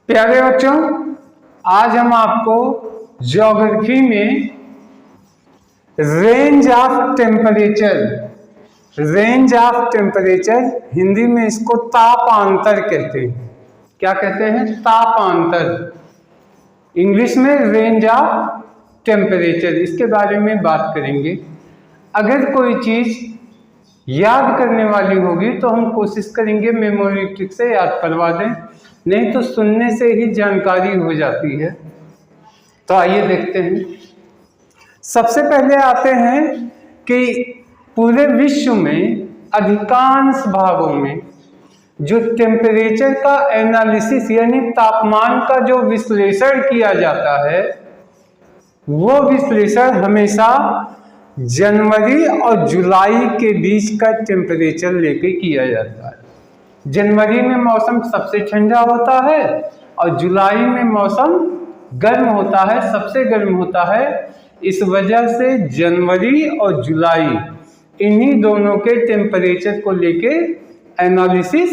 प्यारे बच्चों, आज हम आपको ज्योग्राफी में रेंज ऑफ टेम्परेचर हिंदी में इसको तापांतर कहते हैं। क्या कहते हैं? तापांतर। इंग्लिश में रेंज ऑफ टेम्परेचर, इसके बारे में बात करेंगे। अगर कोई चीज याद करने वाली होगी तो हम कोशिश करेंगे मेमोरी ट्रिक से याद करवा दें, नहीं तो सुनने से ही जानकारी हो जाती है। तो आइए देखते हैं। सबसे पहले आते हैं कि पूरे विश्व में अधिकांश भागों में जो टेम्परेचर का एनालिसिस यानी तापमान का जो विश्लेषण किया जाता है, वो विश्लेषण हमेशा जनवरी और जुलाई के बीच का टेम्परेचर लेके किया जाता है। जनवरी में मौसम सबसे ठंडा होता है और जुलाई में मौसम गर्म होता है, सबसे गर्म होता है। इस वजह से जनवरी और जुलाई इन्हीं दोनों के टेम्परेचर को लेके एनालिसिस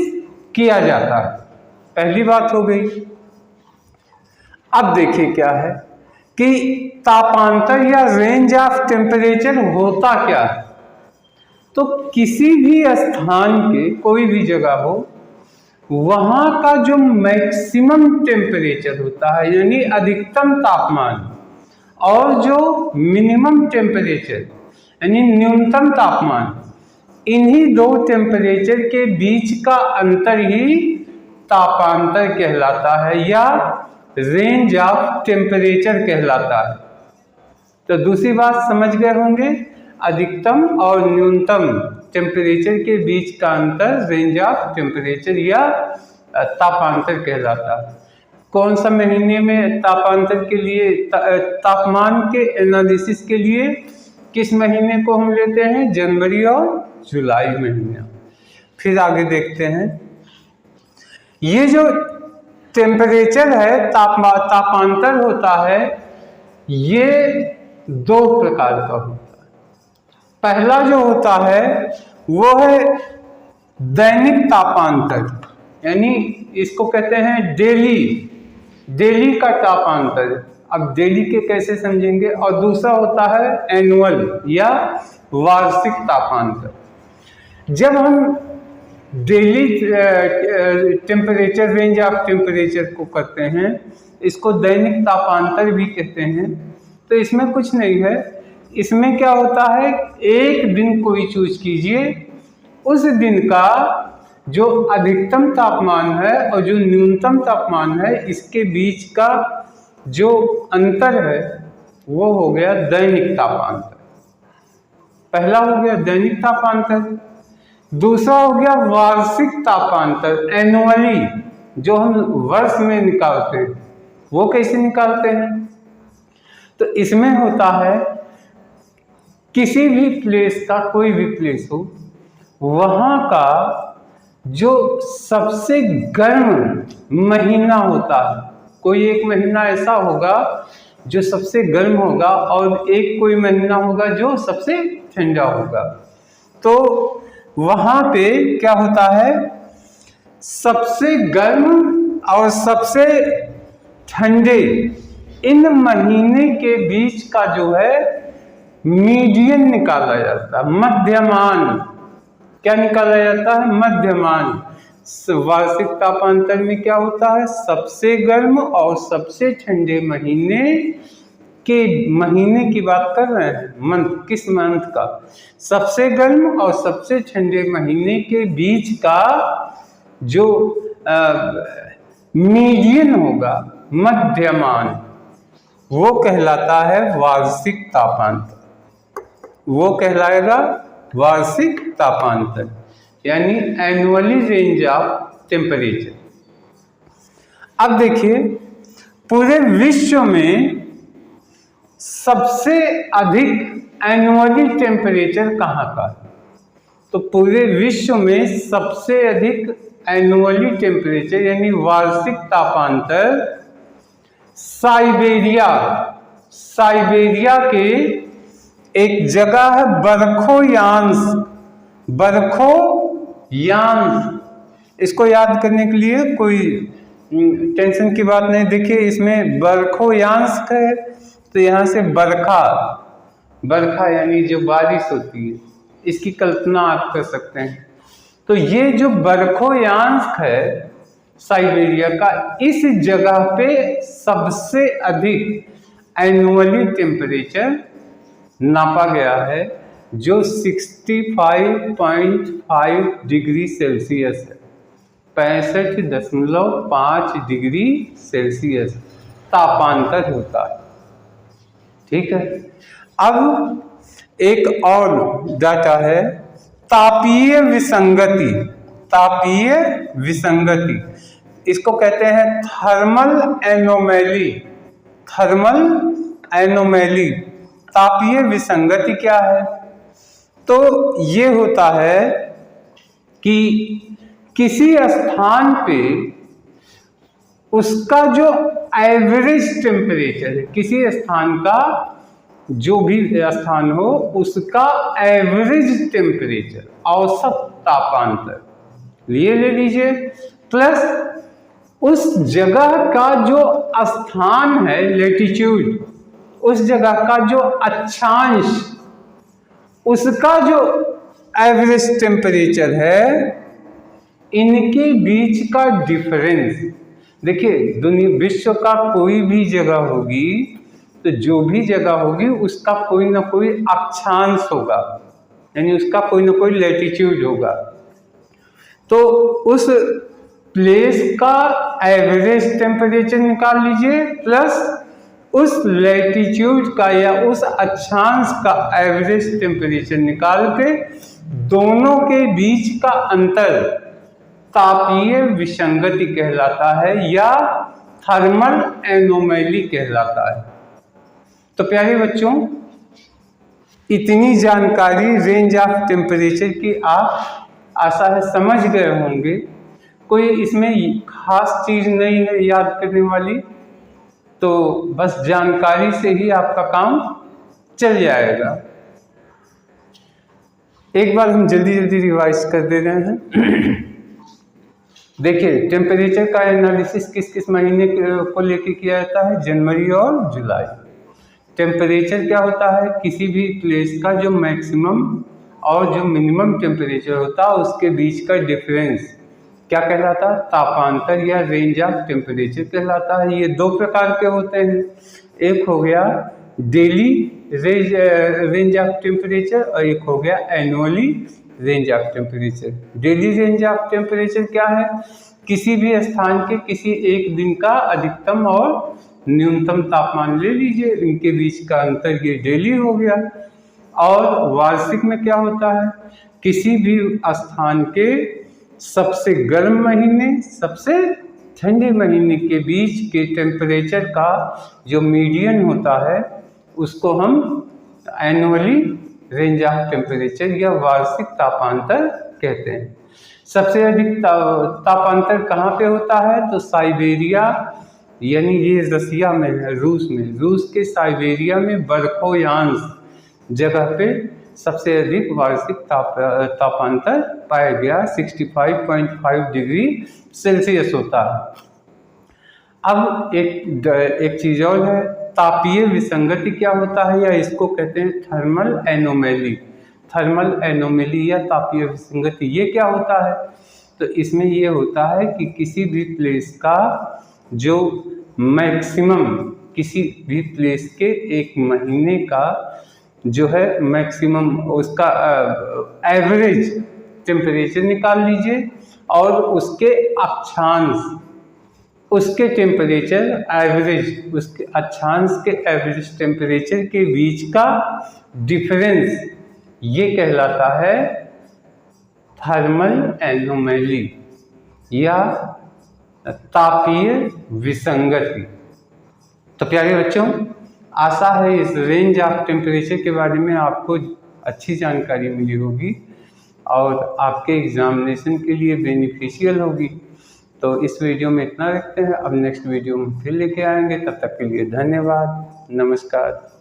किया जाता है। पहली बात हो गई। अब देखिए क्या है कि तापांतर या रेंज ऑफ टेम्परेचर होता क्या है। तो किसी भी स्थान के कोई भी जगह हो, वहां का जो मैक्सिमम टेम्परेचर होता है यानी अधिकतम तापमान, और जो मिनिमम टेम्परेचर यानी न्यूनतम तापमान, इन्हीं दो टेम्परेचर के बीच का अंतर ही तापांतर कहलाता है या रेंज ऑफ टेम्परेचर कहलाता है। तो दूसरी बात समझ गए होंगे, अधिकतम और न्यूनतम टेम्परेचर के बीच का अंतर रेंज ऑफ टेम्परेचर या तापांतर कहलाता है। कौन सा महीने में तापांतर के लिए तापमान के एनालिसिस के लिए किस महीने को हम लेते हैं? जनवरी और जुलाई महीना। फिर आगे देखते हैं। ये जो टेम्परेचर है, तापांतर होता है, ये दो प्रकार का होता है। पहला जो होता है वो है दैनिक तापांतर, यानी इसको कहते हैं डेली का तापांतर। अब डेली के कैसे समझेंगे। और दूसरा होता है एनुअल या वार्षिक तापांतर। जब हम daily temperature range of temperature को करते हैं, इसको दैनिक तापांतर भी कहते हैं। तो इसमें कुछ नहीं है। इसमें क्या होता है, एक दिन कोई चूज कीजिए, उस दिन का जो अधिकतम तापमान है और जो न्यूनतम तापमान है, इसके बीच का जो अंतर है वो हो गया दैनिक तापांतर। पहला हो गया दैनिक तापांतर। दूसरा हो गया वार्षिक तापांतर, एनुअली, जो हम वर्ष में निकालते हैं। वो कैसे निकालते हैं? तो इसमें होता है किसी भी प्लेस का, कोई भी प्लेस हो, वहाँ का जो सबसे गर्म महीना होता है, कोई एक महीना ऐसा होगा जो सबसे गर्म होगा और एक कोई महीना होगा जो सबसे ठंडा होगा। तो वहाँ पे क्या होता है, सबसे गर्म और सबसे ठंडे इन महीने के बीच का जो है मीडियन निकाला जाता है, मध्यमान। क्या निकाला जाता है? मध्यमान। वार्षिक तापांतर में क्या होता है, सबसे गर्म और सबसे ठंडे महीने की बात कर रहे हैं, मंथ, किस मंथ का, सबसे गर्म और सबसे ठंडे महीने के बीच का जो मीडियन होगा, मध्यमान, वो कहलाता है वार्षिक तापांतर। वो कहलाएगा वार्षिक तापांतर यानी एनुअली रेंज ऑफ टेम्परेचर। अब देखिए, पूरे विश्व में सबसे अधिक एनुअली टेम्परेचर कहाँ का है? तो पूरे विश्व में सबसे अधिक एनुअली टेम्परेचर यानी वार्षिक तापांतर साइबेरिया के एक जगह है बरखोयांस। इसको याद करने के लिए कोई टेंशन की बात नहीं। देखिए इसमें बरखोयांश है, तो यहाँ से बरखा यानी जो बारिश होती है, इसकी कल्पना आप कर सकते हैं। तो ये जो बरखोयांश है साइबेरिया का, इस जगह पे सबसे अधिक एनुअली टेम्परेचर नापा गया है, जो 65.5 डिग्री सेल्सियस है। 65.5 डिग्री सेल्सियस तापांतर होता है। ठीक है। अब एक और डाटा है तापीय विसंगति। इसको कहते हैं थर्मल एनोमैली। तापीय विसंगति क्या है? तो ये होता है कि किसी स्थान पे उसका जो एवरेज टेम्परेचर है, किसी स्थान का जो भी स्थान हो उसका एवरेज टेम्परेचर, औसत तापांतर ले लीजिए, प्लस उस जगह का जो स्थान है लेटीट्यूड, उस जगह का जो अक्षांश, उसका जो एवरेज टेम्परेचर है, इनके बीच का डिफरेंस। देखिए विश्व का कोई भी जगह होगी, तो जो भी जगह होगी उसका कोई ना कोई अक्षांश होगा, यानी उसका कोई ना कोई लैटिट्यूड होगा। तो उस प्लेस का एवरेज टेम्परेचर निकाल लीजिए, प्लस उस लैटिट्यूड का या उस अक्षांश का एवरेज टेम्परेचर निकाल के दोनों के बीच का अंतर तापीय विसंगति कहलाता है या थर्मल एनोमैली कहलाता है। तो प्यारे बच्चों, इतनी जानकारी रेंज ऑफ टेम्परेचर की आप आशा है समझ गए होंगे। कोई इसमें खास चीज नहीं है याद करने वाली, तो बस जानकारी से ही आपका काम चल जाएगा। एक बार हम जल्दी रिवाइज कर दे रहे हैं। देखिए टेम्परेचर का एनालिसिस किस किस महीने को लेकर किया जाता है? जनवरी और जुलाई। टेम्परेचर क्या होता है? किसी भी प्लेस का जो मैक्सिमम और जो मिनिमम टेम्परेचर होता है उसके बीच का डिफरेंस क्या कहलाता है? तापांतर या रेंज ऑफ टेम्परेचर कहलाता है। ये दो प्रकार के होते हैं, एक हो गया डेली रेंज ऑफ टेम्परेचर और एक हो गया annually range of temperature. Daily range of temperature क्या है? किसी भी स्थान के किसी एक दिन का अधिकतम और न्यूनतम तापमान ले लीजिए, इनके बीच का अंतर ये डेली हो गया। और वार्षिक में क्या होता है? किसी भी स्थान के सबसे गर्म महीने सबसे ठंडे महीने के बीच के टेम्परेचर का जो मीडियन होता है उसको हम एनुअली रेंज ऑफ टेम्परेचर या वार्षिक तापांतर कहते हैं। सबसे अधिक तापांतर कहाँ पे होता है? तो साइबेरिया, यानी ये रसिया में है, रूस के साइबेरिया में बरखोयांश जगह पे सबसे अधिक वार्षिक तापांतर पाया गया, 65.5 डिग्री सेल्सियस होता है। अब एक चीज और है, तापीय विसंगति क्या होता है, या इसको कहते हैं थर्मल एनोमैली या तापीय विसंगति। ये क्या होता है? तो इसमें ये होता है कि किसी भी प्लेस का जो मैक्सिमम, किसी भी प्लेस के एक महीने का जो है मैक्सिमम, उसका एवरेज टेम्परेचर निकाल लीजिए और उसके अक्षांश, उसके टेम्परेचर एवरेज, उसके अक्षांश के एवरेज टेम्परेचर के बीच का डिफरेंस, ये कहलाता है थर्मल एनोमैली या तापीय विसंगति। तो प्यारे बच्चों, आशा है इस रेंज ऑफ टेम्परेचर के बारे में आपको अच्छी जानकारी मिली होगी और आपके एग्जामिनेशन के लिए बेनिफिशियल होगी। तो इस वीडियो में इतना रखते हैं, अब नेक्स्ट वीडियो में फिर लेके आएंगे। तब तक के लिए धन्यवाद, नमस्कार।